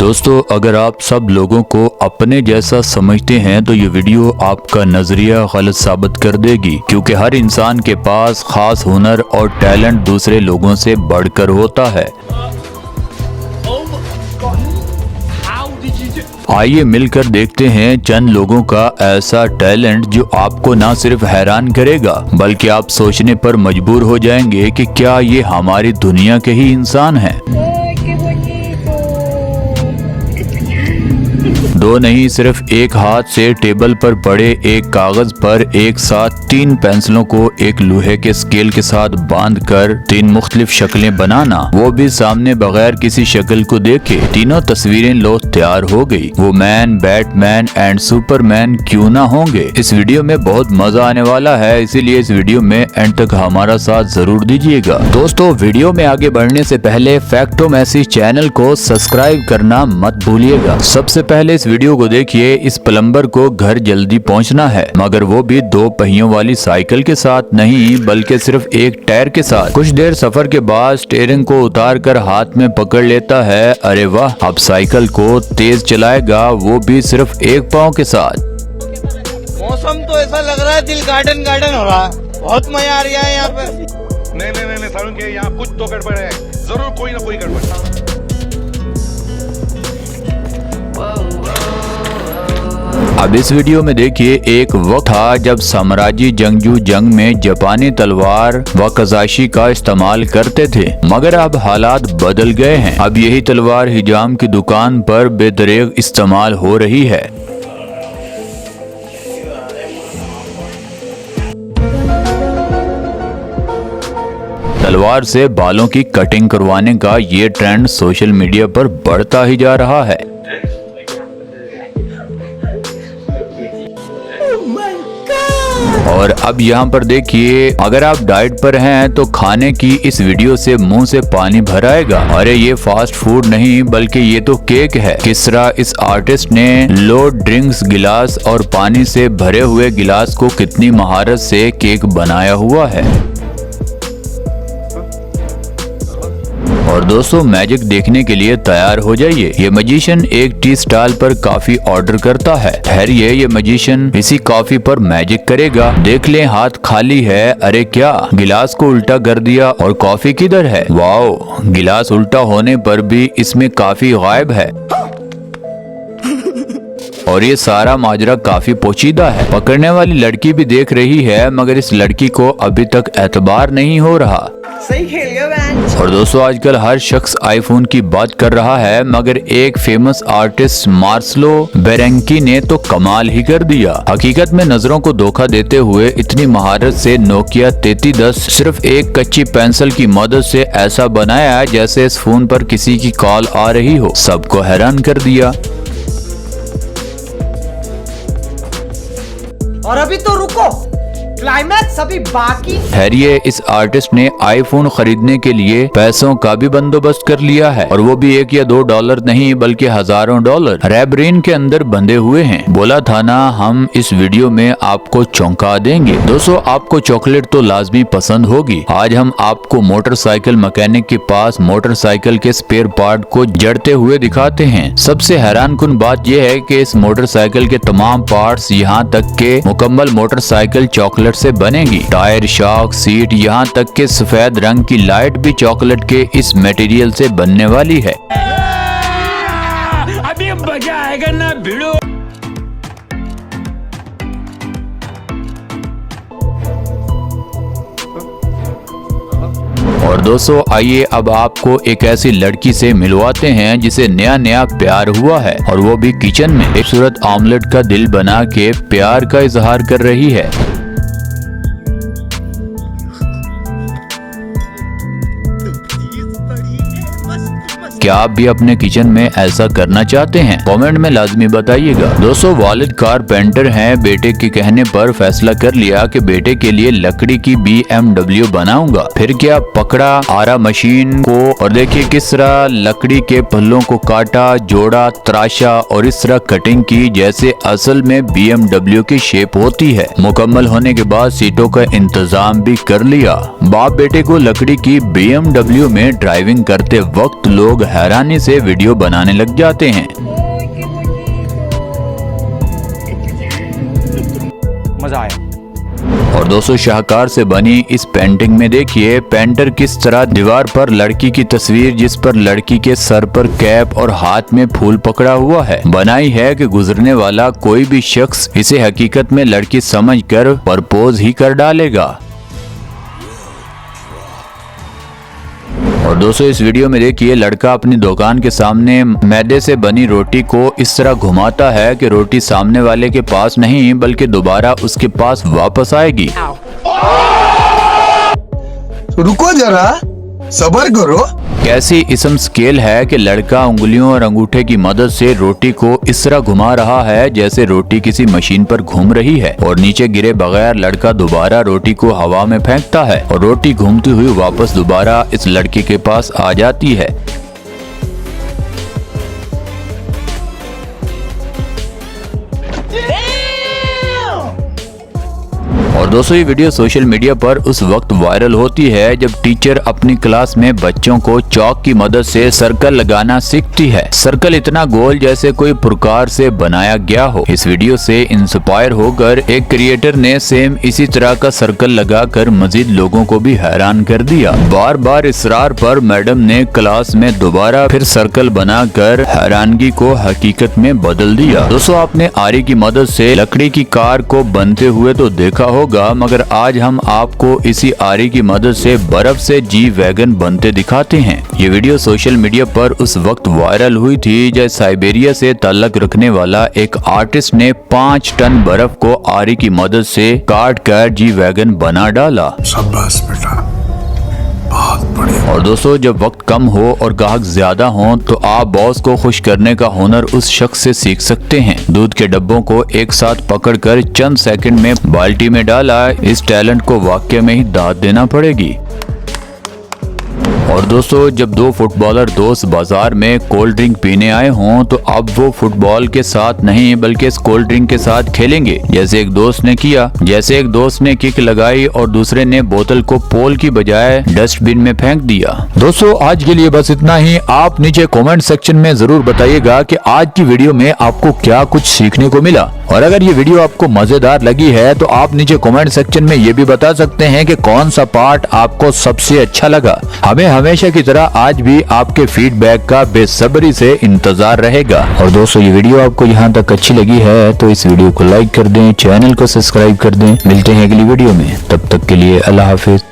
दोस्तों, अगर आप सब लोगों को अपने जैसा समझते हैं तो ये वीडियो आपका नजरिया गलत साबित कर देगी, क्योंकि हर इंसान के पास खास हुनर और टैलेंट दूसरे लोगों से बढ़कर होता है। आइए मिलकर देखते हैं चंद लोगों का ऐसा टैलेंट जो आपको ना सिर्फ हैरान करेगा बल्कि आप सोचने पर मजबूर हो जाएंगे कि क्या ये हमारी दुनिया के ही इंसान हैं। दो नहीं, सिर्फ एक हाथ से टेबल पर पड़े एक कागज पर एक साथ 3 पेंसिलों को एक लोहे के स्केल के साथ बांधकर 3 मुख्तलिफ शक्लें बनाना, वो भी सामने बगैर किसी शक्ल को देखे। तीनों तस्वीरें लो तैयार हो गई। वो मैन, बैटमैन एंड सुपरमैन क्यों ना होंगे। इस वीडियो में बहुत मजा आने वाला है, इसीलिए इस वीडियो में एंड तक हमारा साथ जरूर दीजिएगा। दोस्तों, वीडियो में आगे बढ़ने से पहले फैक्टोमेसी चैनल को सब्सक्राइब करना मत भूलिएगा। सबसे पहले इस वीडियो को देखिए। इस प्लम्बर को घर जल्दी पहुंचना है, मगर वो भी 2 पहियों वाली साइकिल के साथ नहीं बल्कि सिर्फ एक टायर के साथ। कुछ देर सफर के बाद स्टीयरिंग को उतार कर हाथ में पकड़ लेता है। अरे वाह, अब साइकिल को तेज चलाएगा, वो भी सिर्फ एक पाँव के साथ। मौसम तो ऐसा लग रहा है दिल गार्डन गार्डन हो रहा है। बहुत मजा आ रहा है यहाँ पे। नहीं सारुण के यहाँ कुछ तो गड़बड़ है, जरूर कोई ना कोई गड़बड़। अब इस वीडियो में देखिए, एक वक्त था जब साम्राज्यी जंगजू जंग में जापानी तलवार व कजाशी का इस्तेमाल करते थे, मगर अब हालात बदल गए हैं। अब यही तलवार हिजाम की दुकान पर बेदरेग इस्तेमाल हो रही है। तलवार से बालों की कटिंग करवाने का ये ट्रेंड सोशल मीडिया पर बढ़ता ही जा रहा है। और अब यहाँ पर देखिए, अगर आप डाइट पर हैं तो खाने की इस वीडियो से मुंह से पानी भर आएगा। अरे ये फास्ट फूड नहीं बल्कि ये तो केक है। किस तरह इस आर्टिस्ट ने लो ड्रिंक्स गिलास और पानी से भरे हुए गिलास को कितनी महारत से केक बनाया हुआ है। और दोस्तों, मैजिक देखने के लिए तैयार हो जाइए। ये मैजिशियन एक टी स्टॉल पर कॉफी ऑर्डर करता है। ठहरिए, ये मैजिशियन इसी कॉफी पर मैजिक करेगा। देख लें, हाथ खाली है। अरे क्या, गिलास को उल्टा कर दिया और कॉफी किधर है? वाओ, गिलास उल्टा होने पर भी इसमें कॉफी गायब है। और ये सारा माजरा काफी पोचीदा है। पकड़ने वाली लड़की भी देख रही है, मगर इस लड़की को अभी तक एतबार नहीं हो रहा। सही खेल गया मैच। और दोस्तों, आजकल हर शख्स आईफोन की बात कर रहा है, मगर एक फेमस आर्टिस्ट मार्सलो बेरेंकी ने तो कमाल ही कर दिया। हकीकत में नजरों को धोखा देते हुए इतनी महारत से नोकिया 3310 सिर्फ एक कच्ची पेंसिल की मदद से ऐसा बनाया जैसे इस फोन पर किसी की कॉल आ रही हो। सबको हैरान कर दिया। और अभी तो रुको, क्लाइमैक्स अभी बाकी। हैरिये, इस आर्टिस्ट ने आईफोन खरीदने के लिए पैसों का भी बंदोबस्त कर लिया है, और वो भी 1 या 2 डॉलर नहीं बल्कि हजारों डॉलर रैबरीन के अंदर बंधे हुए हैं। बोला था ना, हम इस वीडियो में आपको चौंका देंगे। दोस्तों, आपको चॉकलेट तो लाजमी पसंद होगी। आज हम आपको मोटरसाइकिल मैकेनिक के पास मोटरसाइकिल के स्पेयर पार्ट को जड़ते हुए दिखाते हैं। सबसे हैरानकुन बात यह है कि इस मोटरसाइकिल के तमाम पार्ट्स, यहाँ तक के मुकम्मल मोटरसाइकिल चॉकलेट से बनेगी। टायर, शॉक, सीट, यहाँ तक के सफेद रंग की लाइट भी चॉकलेट के इस मटेरियल से बनने वाली है। अभी मजा आएगा ना भिड़ो। और दोस्तों, आइए अब आपको एक ऐसी लड़की से मिलवाते हैं जिसे नया नया प्यार हुआ है, और वो भी किचन में एक खूबसूरत ऑमलेट का दिल बना के प्यार का इजहार कर रही है। क्या आप भी अपने किचन में ऐसा करना चाहते हैं? कमेंट में लाजमी बताइएगा। दोस्तों, वालिद कारपेंटर हैं। बेटे के कहने पर फैसला कर लिया कि बेटे के लिए लकड़ी की BMW बनाऊंगा। फिर क्या, पकड़ा आरा मशीन को और देखिए किस तरह लकड़ी के पल्लों को काटा, जोड़ा, तराशा और इस तरह कटिंग की जैसे असल में BMW की शेप होती है। मुकम्मल होने के बाद सीटों का इंतजाम भी कर लिया। बाप बेटे को लकड़ी की BMW में ड्राइविंग करते वक्त लोग हैरानी से वीडियो बनाने लग जाते हैं। मजा आया। और दोस्तों शाहकार से बनी इस पेंटिंग में देखिए पेंटर किस तरह दीवार पर लड़की की तस्वीर जिस पर लड़की के सर पर कैप और हाथ में फूल पकड़ा हुआ है बनाई है कि गुजरने वाला कोई भी शख्स इसे हकीकत में लड़की समझकर प्रपोज ही कर डालेगा। और दोस्तों इस वीडियो में देखिए लड़का अपनी दुकान के सामने मैदे से बनी रोटी को इस तरह घुमाता है कि रोटी सामने वाले के पास नहीं बल्कि दोबारा उसके पास वापस आएगी। रुको जरा, सब्र करो। कैसी इसम स्केल है कि लड़का उंगलियों और अंगूठे की मदद से रोटी को इस तरह घुमा रहा है जैसे रोटी किसी मशीन पर घूम रही है और नीचे गिरे बगैर लड़का दोबारा रोटी को हवा में फेंकता है और रोटी घूमती हुई वापस दोबारा इस लड़के के पास आ जाती है। और दोस्तों ये वीडियो सोशल मीडिया पर उस वक्त वायरल होती है जब टीचर अपनी क्लास में बच्चों को चौक की मदद से सर्कल लगाना सीखती है। सर्कल इतना गोल जैसे कोई प्रकार से बनाया गया हो। इस वीडियो से इंस्पायर होकर एक क्रिएटर ने सेम इसी तरह का सर्कल लगाकर मजीद लोगों को भी हैरान कर दिया। बार बार इसरार पर मैडम ने क्लास में दोबारा फिर सर्कल बनाकर हैरानगी को हकीकत में बदल दिया। दोस्तों आपने आरी की मदद से लकड़ी की कार को बनते हुए तो देखा होगा मगर आज हम आपको इसी आरी की मदद से बर्फ से जी वैगन बनते दिखाते हैं। ये वीडियो सोशल मीडिया पर उस वक्त वायरल हुई थी जब साइबेरिया से ताल्लुक रखने वाला एक आर्टिस्ट ने 5 टन बर्फ को आरी की मदद से काट कर जी वैगन बना डाला। शाबाश बेटा, बहुत बढ़िया। और दोस्तों जब वक्त कम हो और ग्राहक ज्यादा हो तो आप बॉस को खुश करने का हुनर उस शख्स से सीख सकते हैं। दूध के डब्बों को एक साथ पकड़कर चंद सेकंड में बाल्टी में डाला, इस टैलेंट को वाकई में ही दाद देना पड़ेगी। और दोस्तों जब 2 फुटबॉलर दोस्त बाजार में कोल्ड ड्रिंक पीने आए हों तो अब वो फुटबॉल के साथ नहीं बल्कि इस कोल्ड ड्रिंक के साथ खेलेंगे जैसे एक दोस्त ने किया। जैसे एक दोस्त ने किक लगाई और दूसरे ने बोतल को पोल की बजाय डस्टबिन में फेंक दिया। दोस्तों आज के लिए बस इतना ही। आप नीचे कमेंट सेक्शन में जरूर बताइएगा कि आज की वीडियो में आपको क्या कुछ सीखने को मिला और अगर ये वीडियो आपको मजेदार लगी है तो आप नीचे कमेंट सेक्शन में ये भी बता सकते हैं कि कौन सा पार्ट आपको सबसे अच्छा लगा। हमें हमेशा की तरह आज भी आपके फीडबैक का बेसब्री से इंतजार रहेगा। और दोस्तों ये वीडियो आपको यहाँ तक अच्छी लगी है तो इस वीडियो को लाइक कर दें, चैनल को सब्सक्राइब कर दें। मिलते हैं अगली वीडियो में, तब तक के लिए अल्लाह हाफिज।